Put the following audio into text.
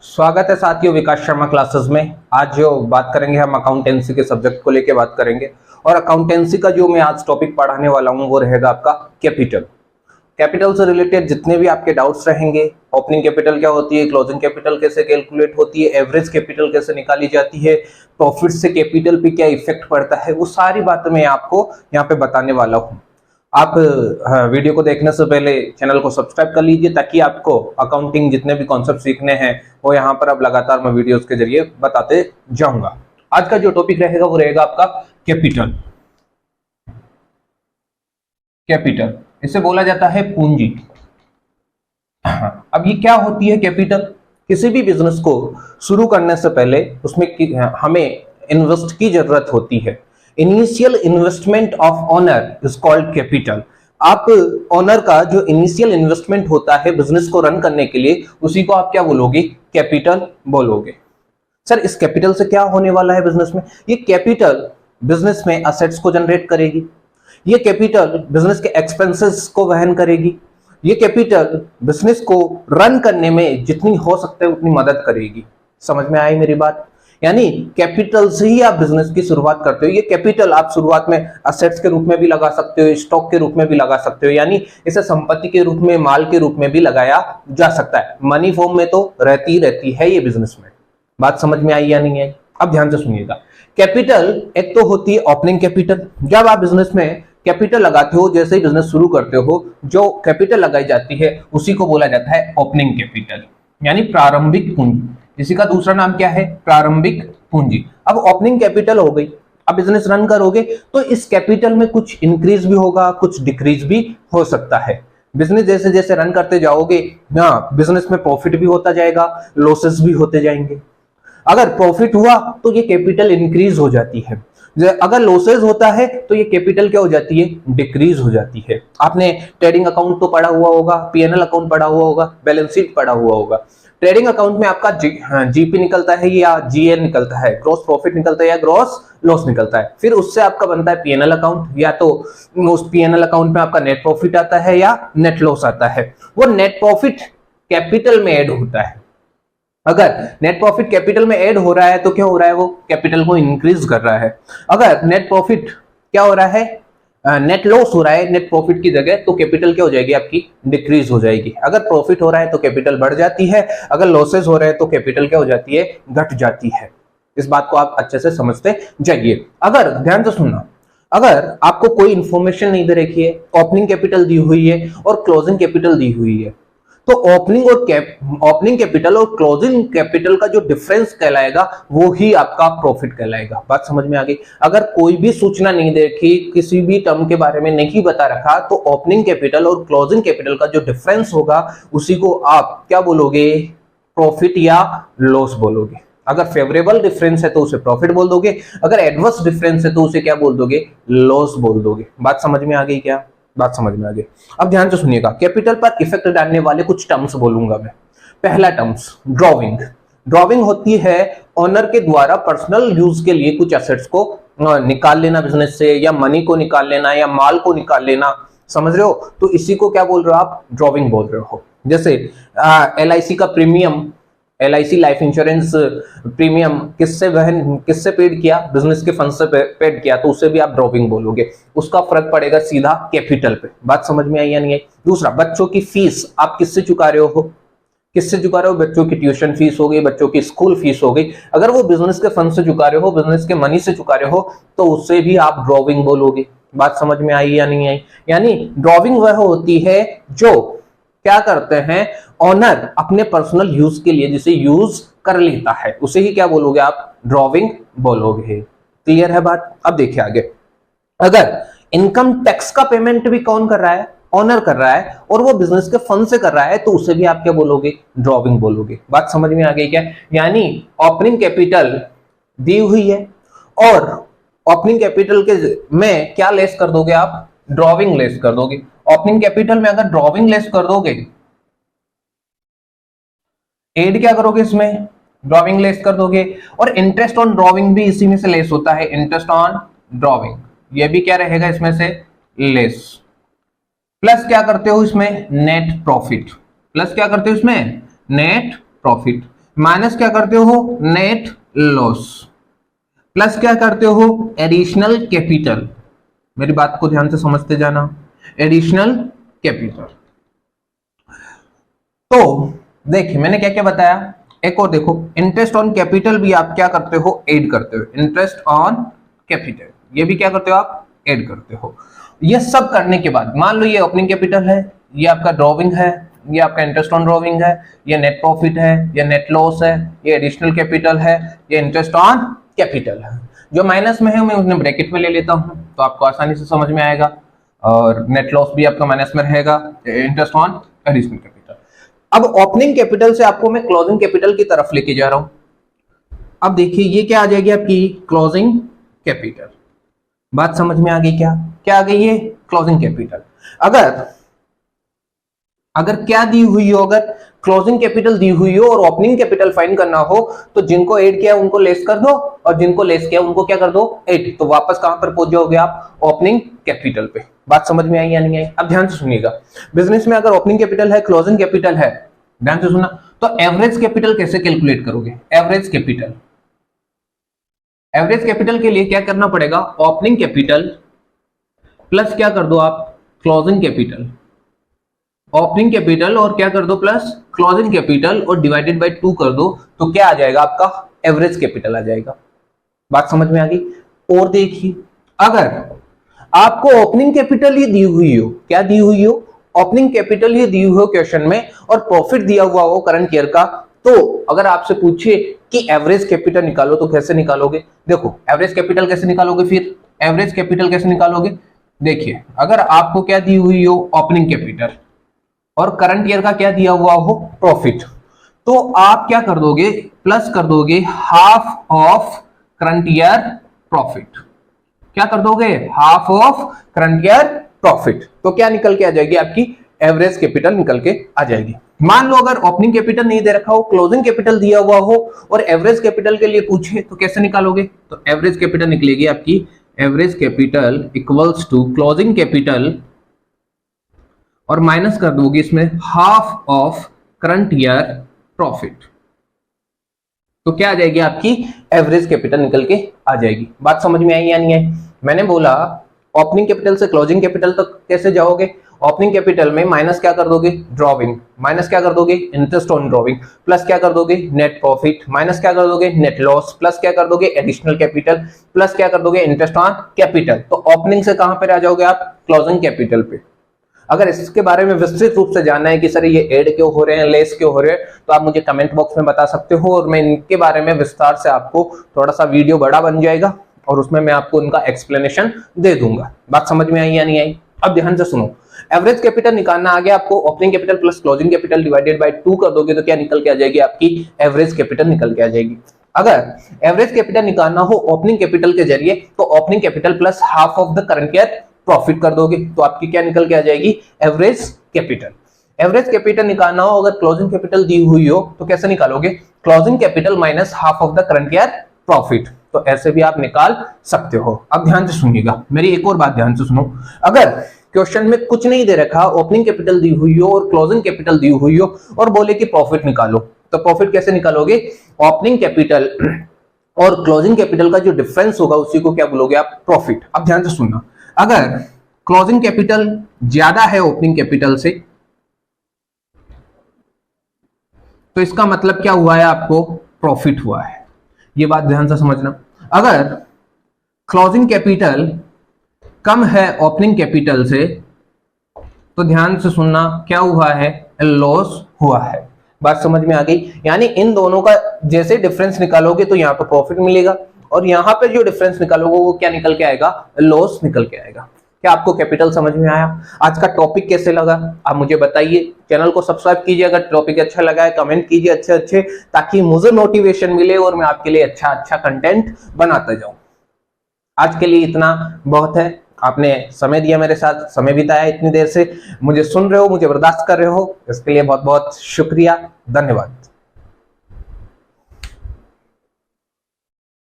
स्वागत है साथियों विकास शर्मा क्लासेस में। आज जो बात करेंगे हम अकाउंटेंसी के सब्जेक्ट को लेके बात करेंगे और अकाउंटेंसी का जो मैं आज टॉपिक पढ़ाने वाला हूं वो रहेगा आपका कैपिटल। कैपिटल से रिलेटेड जितने भी आपके डाउट्स रहेंगे, ओपनिंग कैपिटल क्या होती है, क्लोजिंग कैपिटल कैसे कैलकुलेट होती है, एवरेज कैपिटल कैसे निकाली जाती है, प्रॉफिट से कैपिटल पे क्या इफेक्ट पड़ता है, वो सारी बातें मैं आपको यहाँ पे बताने वाला हूँ। आप वीडियो को देखने से पहले चैनल को सब्सक्राइब कर लीजिए ताकि आपको अकाउंटिंग जितने भी कॉन्सेप्ट सीखने हैं वो यहाँ पर अब लगातार मैं वीडियोस के जरिए बताते जाऊंगा। आज का जो टॉपिक रहेगा वो रहेगा आपका कैपिटल। कैपिटल इसे बोला जाता है पूंजी। अब ये क्या होती है कैपिटल? किसी भी बिजनेस को शुरू करने से पहले उसमें हमें इन्वेस्ट की जरूरत होती है। Initial investment of owner is called capital. आप ओनर का जो इनिशियल इन्वेस्टमेंट होता है बिजनेस को रन करने के लिए, उसी को आप क्या बोलोगे? कैपिटल बोलोगे। सर इस कैपिटल से क्या होने वाला है बिजनेस में? ये कैपिटल बिजनेस में असेट्स को जनरेट करेगी, ये कैपिटल बिजनेस के एक्सपेंसेस को वहन करेगी, ये कैपिटल बिजनेस को रन करने में जितनी हो सकता है उतनी मदद करेगी। समझ में आई मेरी बात? यानी कैपिटल से ही आप बिजनेस की शुरुआत करते हो। ये कैपिटल आप शुरुआत में असेट्स के रूप में भी लगा सकते हो, स्टॉक के रूप में भी लगा सकते हो, यानी इसे संपत्ति के रूप में, माल के रूप में भी लगाया जा सकता है। मनी फॉर्म में तो रहती है ये बिजनेस में। बात समझ में आई या नहीं आई? अब ध्यान से सुनिएगा। कैपिटल एक तो होती है ओपनिंग कैपिटल। जब आप बिजनेस में कैपिटल लगाते हो, जैसे ही बिजनेस शुरू करते हो, जो कैपिटल लगाई जाती है उसी को बोला जाता है ओपनिंग कैपिटल, यानी प्रारंभिक पूंजी। इसी का दूसरा नाम क्या है? प्रारंभिक पूंजी। अब ओपनिंग कैपिटल हो गई, अब बिजनेस रन करोगे तो इस कैपिटल में कुछ इंक्रीज भी होगा, कुछ डिक्रीज भी हो सकता है। बिजनेस जैसे जैसे रन करते जाओगे ना, बिजनेस में प्रॉफिट भी होता जाएगा, लॉसेस भी होते जाएंगे। अगर प्रॉफिट हुआ तो ये कैपिटल इंक्रीज हो जाती है, अगर लॉसेज होता है तो ये कैपिटल क्या हो जाती है? डिक्रीज हो जाती है। आपने ट्रेडिंग अकाउंट तो पढ़ा हुआ होगा, पीएनएल अकाउंट पढ़ा हुआ होगा, बैलेंस शीट पढ़ा हुआ होगा। ट्रेडिंग अकाउंट में आपका जीपी निकलता है या जीएल निकलता है, ग्रॉस प्रॉफिट निकलता है या ग्रॉस लॉस निकलता है। फिर उससे आपका बनता है पीएनएल अकाउंट, या तो उस पीएनएल अकाउंट में आपका नेट प्रॉफिट आता है या नेट लॉस आता है। वो नेट प्रॉफिट कैपिटल में ऐड होता है। अगर नेट प्रॉफिट कैपिटल में ऐड हो रहा है तो क्या हो रहा है? वो कैपिटल को इंक्रीज कर रहा है। अगर नेट प्रॉफिट क्या हो रहा है? नेट लॉस हो रहा है नेट प्रॉफिट की जगह, तो कैपिटल क्या हो जाएगी? आपकी डिक्रीज हो जाएगी। अगर प्रॉफिट हो रहा है तो कैपिटल बढ़ जाती है, अगर लॉसेस हो रहे हैं तो कैपिटल क्या हो जाती है? घट जाती है। इस बात को आप अच्छे से समझते जाइए। अगर ध्यान से सुनना, अगर आपको कोई इंफॉर्मेशन नहीं दे रखी है, ओपनिंग कैपिटल दी हुई है और क्लोजिंग कैपिटल दी हुई है, तो ओपनिंग कैपिटल और क्लोजिंग कैपिटल का जो डिफरेंस कहलाएगा वो ही आपका प्रॉफिट कहलाएगा। बात समझ में आ गई? अगर कोई भी सूचना नहीं दे रखी, किसी भी टर्म के बारे में नहीं बता रखा, तो ओपनिंग कैपिटल और क्लोजिंग कैपिटल का जो डिफरेंस होगा उसी को आप क्या बोलोगे? प्रॉफिट या लॉस बोलोगे। अगर फेवरेबल डिफरेंस है तो उसे प्रॉफिट बोल दोगे, अगर एडवर्स डिफरेंस है तो उसे क्या बोल दोगे? लॉस बोल दोगे। बात समझ में आ गई क्या? बात समझ में आ गई। अब ध्यान से सुनिएगा, कैपिटल पर इफेक्ट डालने वाले कुछ टर्म्स बोलूंगा मैं। पहला टर्म्स ड्रॉविंग। ड्रॉविंग होती है ओनर के द्वारा पर्सनल यूज के लिए कुछ एसेट्स को निकाल लेना बिजनेस से, या मनी को निकाल लेना, या माल को निकाल लेना। समझ रहे हो? तो इसी को क्या बोल रहे हो आप? ड्रॉविंग बोल रहे हो। जैसे LIC का premium, LIC life insurance premium किससे पेड किया? बिजनेस के फंड से पेड किया, तो उसे भी आप ड्रॉविंग बोलोगे। उसका फर्क पड़ेगा सीधा कैपिटल पे। बात समझ में आई या नहीं आई? दूसरा, बच्चों की फीस आप किससे चुका रहे हो? किससे चुका रहे हो? बच्चों की ट्यूशन फीस हो गई, बच्चों की स्कूल फीस हो गई। अगर वो बिजनेस के फंड से चुका रहे हो, बिजनेस के मनी से चुका रहे हो, तो उससे भी आप ड्रॉविंग बोलोगे। बात समझ में आई या नहीं आई? यानी ड्रॉविंग वह होती है जो क्या करते हैं, ओनर अपने पर्सनल यूज के लिए जिसे यूज कर लेता है, उसे ही क्या बोलोगे आप? ड्रॉविंग बोलोगे। क्लियर है बात? अब देखिए आगे, अगर इनकम टैक्स का पेमेंट भी कौन कर रहा है? ओनर कर रहा है, और वो बिजनेस के फंड से कर रहा है, तो उसे भी आप क्या बोलोगे? ड्रॉविंग बोलोगे। बात समझ में आ गई क्या? यानी ओपनिंग कैपिटल दी हुई है और ओपनिंग कैपिटल के में क्या लेस कर दोगे आप? ड्रॉविंग लेस कर दोगे। ओपनिंग कैपिटल में अगर ड्रॉविंग लेस कर दोगे, एड क्या करोगे? इसमें ड्रॉविंग लेस कर दोगे। और इंटरेस्ट ऑन ड्रॉविंग भी इसी में से लेस होता है। इंटरेस्ट ऑन ड्रॉविंग ये भी क्या रहेगा इसमें से? लेस। प्लस क्या करते हो इसमें? Net profit. प्लस क्या करते हो इसमें? Net profit. माइनस क्या करते हो, नेट लॉस, प्लस क्या करते हो, एडिशनल कैपिटल। मेरी बात को ध्यान से समझते जाना, एडिशनल कैपिटल। तो देखिए मैंने क्या क्या बताया, एक और देखो, इंटरेस्ट ऑन कैपिटल भी आप क्या करते हो, ऐड करते हो, इंटरेस्ट ऑन कैपिटल ये भी क्या करते हो आप, ऐड करते हो। ये सब करने के बाद मान लो ये ओपनिंग कैपिटल है, ये आपका ड्रॉविंग है, ये आपका इंटरेस्ट ऑन ड्रॉविंग है, ये नेट प्रॉफिट है, ये नेट लॉस है, ये एडिशनल कैपिटल है, ये इंटरेस्ट ऑन कैपिटल है। जो माइनस में है मैं उन्हें ब्रैकेट में ले लेता हूं तो आपको आसानी से समझ में आएगा, और नेट लॉस भी आपका माइनस में रहेगा, इंटरेस्ट ऑन एडिशनल कैपिटल। अब ओपनिंग कैपिटल से आपको मैं क्लोजिंग कैपिटल की तरफ लेके जा रहा हूं। अब देखिए ये क्या आ जाएगी आपकी क्लोजिंग कैपिटल। बात समझ में आ गई क्या, क्या आ गई है, क्लोजिंग कैपिटल। अगर क्या दी हुई हो, अगर क्लोजिंग कैपिटल दी हुई हो और ओपनिंग कैपिटल फाइंड करना हो तो जिनको ऐड किया उनको लेस कर दो और जिनको लेस किया उनको क्या कर दो, ऐड। तो वापस कहां पर पहुंच जाओगे आप, ओपनिंग कैपिटल पे। बात समझ में आई या नहीं आई? अब ध्यान से सुनिएगा, बिजनेस में अगर ओपनिंग कैपिटल है, क्लोजिंग कैपिटल है, ध्यान से सुनना, तो एवरेज कैपिटल कैसे कैलकुलेट करोगे, एवरेज कैपिटल। एवरेज कैपिटल के लिए क्या करना पड़ेगा, ओपनिंग कैपिटल प्लस क्या कर दो आप, क्लोजिंग कैपिटल। ओपनिंग कैपिटल और क्या कर दो, प्लस क्लोजिंग कैपिटल और डिवाइडेड बाय 2 कर दो, तो क्या आ जाएगा आपका, एवरेज कैपिटल आ जाएगा। बात समझ में आ गई? और देखिए अगर आपको ओपनिंग कैपिटल ही दी हुई हो, क्या दी हुई हो, ओपनिंग कैपिटल ही दी हुई हो क्वेश्चन में, और प्रॉफिट दिया हुआ हो करंट ईयर का, तो अगर आपसे पूछे कि एवरेज कैपिटल निकालो तो कैसे निकालोगे? देखो एवरेज कैपिटल कैसे निकालोगे, फिर एवरेज कैपिटल कैसे निकालोगे? देखिए अगर आपको क्या दी हुई हो, ओपनिंग कैपिटल, और करंट ईयर का क्या दिया हुआ हो, प्रॉफिट, तो आप क्या कर दोगे, प्लस कर दोगे half of current year profit. क्या कर दोगे, half of current year profit. तो क्या निकल के आ जाएगी आपकी, एवरेज कैपिटल निकल के आ जाएगी। मान लो अगर ओपनिंग कैपिटल नहीं दे रखा हो, क्लोजिंग कैपिटल दिया हुआ हो और एवरेज कैपिटल के लिए पूछे तो कैसे निकालोगे? तो एवरेज कैपिटल निकलेगी आपकी, average capital equals to closing capital और माइनस कर दोगे इसमें half of current year profit. तो क्या आ जाएगी आपकी, एवरेज कैपिटल निकल के आ जाएगी। बात समझ में आई या नहीं आई? मैंने बोला ओपनिंग कैपिटल से क्लोजिंग कैपिटल तक कैसे जाओगे, ओपनिंग कैपिटल में माइनस क्या कर दोगे, ड्रॉविंग, माइनस क्या कर दोगे, इंटरेस्ट ऑन ड्रॉविंग, प्लस क्या कर दोगे, नेट प्रॉफिट, माइनस क्या कर दोगे, नेट लॉस, प्लस क्या कर दोगे, एडिशनल कैपिटल, प्लस क्या कर दोगे, इंटरेस्ट ऑन कैपिटल। तो ओपनिंग से कहां पर आ जाओगे आप, क्लोजिंग कैपिटल पे। अगर इसके बारे में विस्तृत रूप से जानना है कि सर ये ऐड क्यों हो रहे हैं, लेस क्यों हो रहे हैं, तो आप मुझे कमेंट बॉक्स में बता सकते हो और मैं इनके बारे में विस्तार से आपको थोड़ा सा वीडियो बड़ा बन जाएगा और उसमें मैं आपको इनका एक्सप्लेनेशन दे दूंगा। बात समझ में आई या नहीं आई? अब ध्यान से सुनो, एवरेज कैपिटल निकालना आ गया आपको, opening capital plus closing capital divided by 2 कर दोगे तो क्या निकल के आ जाएगी आपकी, एवरेज कैपिटल निकल के आ जाएगी। अगर एवरेज कैपिटल निकालना हो ओपनिंग कैपिटल के जरिए तो opening capital plus half of the current year profit कर दोगे तो आपकी क्या निकल के आ जाएगी, एवरेज कैपिटल। एवरेज कैपिटल निकालना हो अगर क्लोजिंग कैपिटल दी हुई हो तो कैसे निकालोगे, closing capital minus half of the current year profit. तो ऐसे भी आप निकाल सकते हो। अब ध्यान से सुनिएगा, मेरी एक और बात ध्यान से सुनो, अगर क्वेश्चन में कुछ नहीं दे रखा, ओपनिंग कैपिटल दी हुई हो और क्लोजिंग कैपिटल दी हुई हो और बोले कि प्रॉफिट निकालो, तो प्रॉफिट कैसे निकालोगे, ओपनिंग कैपिटल और क्लोजिंग कैपिटल का जो डिफरेंस होगा उसी को क्या बोलोगे आप, प्रॉफिट। अब ध्यान से सुनना, अगर क्लोजिंग कैपिटल ज्यादा है ओपनिंग कैपिटल से तो इसका मतलब क्या हुआ है, आपको प्रॉफिट हुआ है। ये बात ध्यान से समझना। अगर क्लोजिंग कैपिटल कम है ओपनिंग कैपिटल से तो ध्यान से सुनना, क्या हुआ है, लॉस हुआ है। बात समझ में आ गई? यानी इन दोनों का जैसे डिफरेंस निकालोगे तो यहाँ पर प्रॉफिट मिलेगा और यहाँ पे जो डिफरेंस निकालोगे वो क्या निकल के आएगा, लॉस निकल के आएगा। क्या आपको कैपिटल समझ में आया? आज का टॉपिक कैसे लगा आप मुझे बताइए। चैनल को सब्सक्राइब कीजिए अगर टॉपिक अच्छा लगा है, कमेंट कीजिए अच्छे ताकि मुझे मोटिवेशन मिले और मैं आपके लिए अच्छा कंटेंट बनाता जाऊं। आज के लिए इतना बहुत है। आपने समय दिया, मेरे साथ समय बिताया, इतनी देर से मुझे सुन रहे हो, मुझे बर्दाश्त कर रहे हो, इसके लिए बहुत बहुत शुक्रिया, धन्यवाद।